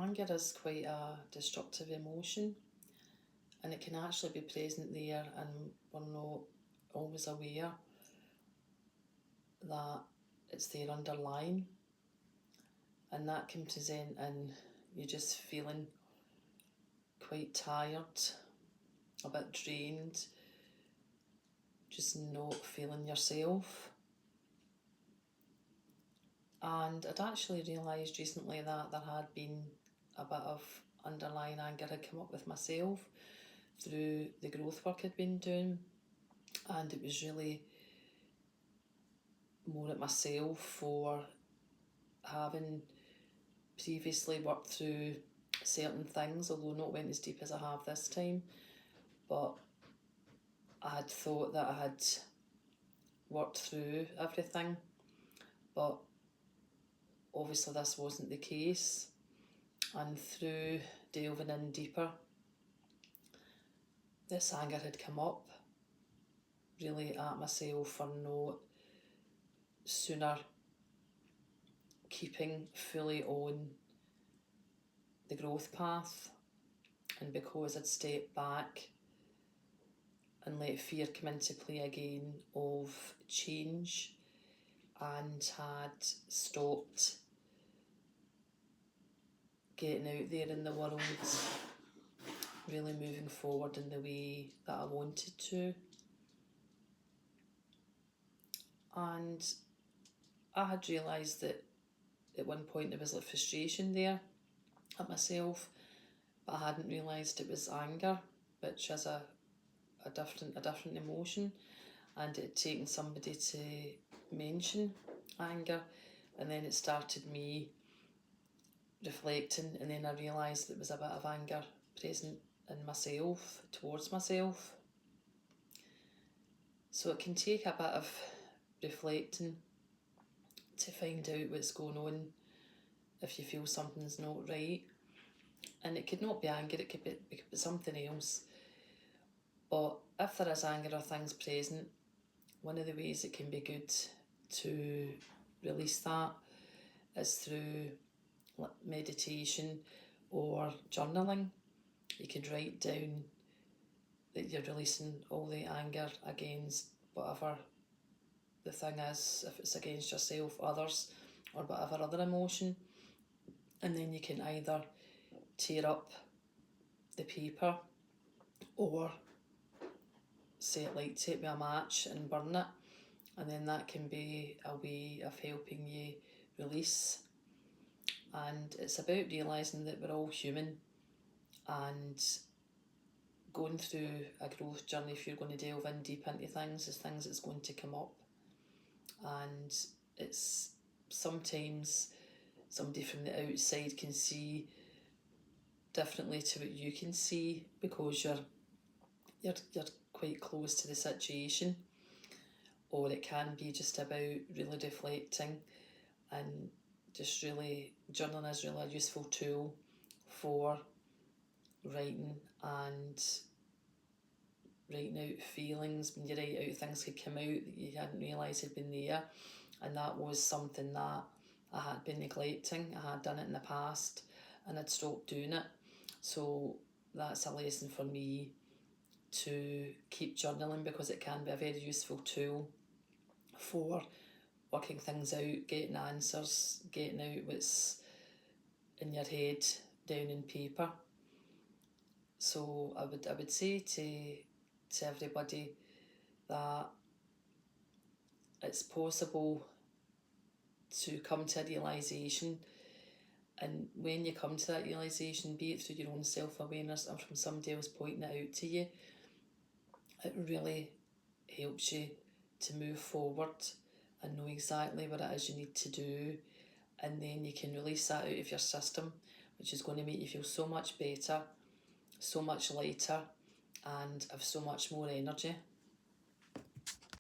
Anger is quite a destructive emotion, and it can actually be present there and we're not always aware that it's there underlying, and that can present in you just feeling quite tired, a bit drained, just not feeling yourself. And I'd actually realised recently that there had been a bit of underlying anger had come up with myself through the growth work I'd been doing, and it was really more at myself for having previously worked through certain things, although not went as deep as I have this time. But I had thought that I had worked through everything, but obviously this wasn't the case. And through delving in deeper, this anger had come up really at myself for not sooner keeping fully on the growth path, and because I'd stepped back and let fear come into play again of change and had stopped getting out there in the world, really moving forward in the way that I wanted to. And I had realised that at one point there was like frustration there at myself, but I hadn't realised it was anger, which is a different emotion, and it had taken somebody to mention anger, and then it started me reflecting, and then I realised there was a bit of anger present in myself, towards myself. So it can take a bit of reflecting to find out what's going on if you feel something's not right. And it could not be anger, it could be something else. But if there is anger or things present, one of the ways it can be good to release that is through meditation or journaling. You could write down that you're releasing all the anger against whatever the thing is, if it's against yourself, others, or whatever other emotion. And then you can either tear up the paper or set with a match and burn it, and then that can be a way of helping you release. And it's about realising that we're all human, and going through a growth journey, if you're going to delve in deep into things, there's things that's going to come up, and it's sometimes somebody from the outside can see differently to what you can see because you're quite close to the situation. Or it can be just about really reflecting, and just really journaling is really a useful tool for writing and writing out feelings. When you write out, things could come out that you hadn't realised had been there, and that was something that I had been neglecting. I had done it in the past and I'd stopped doing it. So that's a lesson for me to keep journaling, because it can be a very useful tool for working things out, getting answers, getting out what's in your head down in paper. So I would say to everybody that it's possible to come to a realisation, and when you come to that realisation, be it through your own self-awareness or from somebody else pointing it out to you, it really helps you to move forward and know exactly what it is you need to do, and then you can release that out of your system, which is going to make you feel so much better, so much lighter, and have so much more energy.